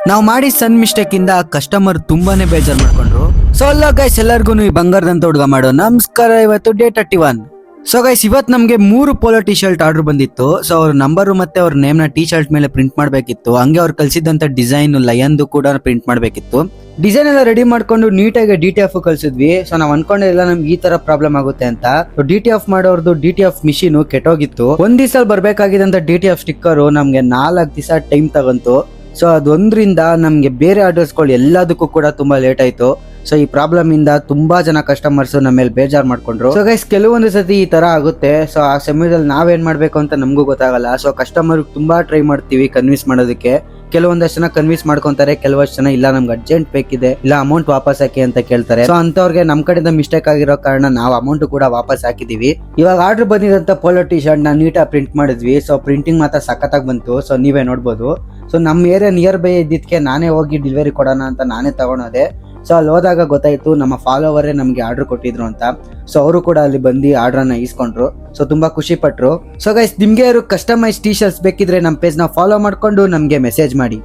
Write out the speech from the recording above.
ನಾವು ಮಾಡಿ ಸಣ್ಣ ಮಿಸ್ಟೇಕ್ ಇಂದ ಕಸ್ಟಮರ್ ತುಂಬಾನೇ ಬೇಜಾರ್ ಮಾಡ್ಕೊಂಡ್ರು. ಸೊ ಅಲ್ಲ ಗೈಸ್, ಎಲ್ಲರಿಗೂ ಈ ಬಂಗಾರದಂತ ಹುಡುಗ ಮಾಡೋ ನಮಸ್ಕಾರ. ಇವತ್ತು ಡೇ 31. ಸೊ ಗೈಸ್, ಇವತ್ತು ನಮಗೆ 3 ಪೋಲೋ ಟಿ ಶರ್ಟ್ ಆರ್ಡರ್ ಬಂದಿತ್ತು. ಸೊ ಅವ್ರ ನಂಬರ್ ಮತ್ತೆ ಅವ್ರ ನೇಮ್ ನ ಟಿ ಶರ್ಟ್ ಮೇಲೆ ಪ್ರಿಂಟ್ ಮಾಡ್ಬೇಕಿತ್ತು. ಹಂಗೆ ಅವ್ರು ಕಳ್ಸಿದಂತ ಡಿಸೈನ್ ಲಯನ್ದು ಕೂಡ ಪ್ರಿಂಟ್ ಮಾಡ್ಬೇಕಿತ್ತು. ಡಿಸೈನ್ ಎಲ್ಲ ರೆಡಿ ಮಾಡ್ಕೊಂಡು ನೀಟಾಗಿ DTF ಕಳ್ಸಿದ್ವಿ. ಸೊ ನಾವ್ ಅನ್ಕೊಂಡಿಲ್ಲ ನಮ್ಗೆ ಈ ತರ ಪ್ರಾಬ್ಲಮ್ ಆಗುತ್ತೆ ಅಂತ. DTF ಮಾಡೋರ್ದು DTF ಮಿಷಿನ್ ಕೆಟ್ಟೋಗಿತ್ತು. ಒಂದ್ ದಿವಸ ಬರ್ಬೇಕಾಗಿದ್ದಂತ DTF ಸ್ಟಿಕ್ಕರ್ ನಮ್ಗೆ 4 ದಿವಸ ಟೈಮ್ ತಗೊಂತು. ಸೊ ಅದೊಂದ್ರಿಂದ ನಮ್ಗೆ ಬೇರೆ ಆರ್ಡರ್ಸ್ ಗಳು ಎಲ್ಲದಕ್ಕೂ ಕೂಡ ತುಂಬಾ ಲೇಟ್ ಆಯ್ತು. ಸೊ ಈ ಪ್ರಾಬ್ಲಮ್ ಇಂದ ತುಂಬಾ ಜನ ಕಸ್ಟಮರ್ಸ್ ನಮ್ಮ ಮೇಲೆ ಬೇಜಾರ್ ಮಾಡ್ಕೊಂಡ್ರು. ಸೊ ಗೈಸ್, ಕೆಲವೊಂದು ಸತಿ ಈ ತರ ಆಗುತ್ತೆ. ಸೊ ಆ ಸಮಯದಲ್ಲಿ ನಾವೇನ್ ಮಾಡ್ಬೇಕು ಅಂತ ನಮಗೂ ಗೊತ್ತಾಗಲ್ಲ. ಸೊ ಕಸ್ಟಮರ್ ತುಂಬಾ ಟ್ರೈ ಮಾಡ್ತೀವಿ ಕನ್ವಿನ್ಸ್ ಮಾಡೋದಕ್ಕೆ. ಕೆಲವೊಂದಷ್ಟು ಜನ ಕನ್ವಿನ್ಸ್ ಮಾಡ್ಕೊಂತಾರೆ, ಕೆಲವಷ್ಟು ಜನ ಇಲ್ಲ ನಮ್ಗೆ ಅರ್ಜೆಂಟ್ ಬೇಕಿದೆ, ಇಲ್ಲ ಅಮೌಂಟ್ ವಾಪಸ್ ಹಾಕಿ ಅಂತ ಕೇಳ್ತಾರೆ. ಸೊ ಅಂತವ್ರಿಗೆ ನಮ್ ಕಡೆಯಿಂದ ಮಿಸ್ಟೇಕ್ ಆಗಿರೋ ಕಾರಣ ನಾವು ಅಮೌಂಟ್ ಕೂಡ ವಾಪಸ್ ಹಾಕಿದೀವಿ. ಇವಾಗ ಆರ್ಡರ್ ಬಂದಿದಂತ ಪೋಲೋ ಟಿ ಶರ್ಟ್ ನ ನೀಟಾಗಿ ಪ್ರಿಂಟ್ ಮಾಡಿದ್ವಿ. ಸೊ ಪ್ರಿಂಟಿಂಗ್ ಮಾತ್ರ ಸಖತ್ತಾಗಿ ಬಂತು. ಸೊ ನೀವೇ ನೋಡ್ಬೋದು. ಸೊ ನಮ್ಮ ಏರಿಯಾ ನಿಯರ್ ಬೈ ಇದ್ದಿದ್ಕೆ ನಾನೇ ಹೋಗಿ ಡೆಲಿವರಿ ಕೊಡೋಣ ಅಂತ ನಾನೇ ತಗೊಳೋದೆ. ಸೊ ಅಲ್ಲಿ ಹೋದಾಗ ಗೊತ್ತಾಯ್ತು ನಮ್ಮ ಫಾಲೋವರೇ ನಮ್ಗೆ ಆರ್ಡರ್ ಕೊಟ್ಟಿದ್ರು ಅಂತ. ಸೊ ಅವರು ಕೂಡ ಅಲ್ಲಿ ಬಂದು ಆರ್ಡರ್ನ ಇಸ್ಕೊಂಡ್ರು. ಸೊ ತುಂಬಾ ಖುಷಿ ಪಟ್ರು. ಸೊ ಗೈಸ್, ನಿಮ್ಗೆ ಯಾರು ಕಸ್ಟಮೈಸ್ ಟಿ ಶರ್ಟ್ಸ್ ಬೇಕಿದ್ರೆ ನಮ್ಮ ಪೇಜ್ ನ ಫಾಲೋ ಮಾಡ್ಕೊಂಡು ನಮ್ಗೆ ಮೆಸೇಜ್ ಮಾಡಿ.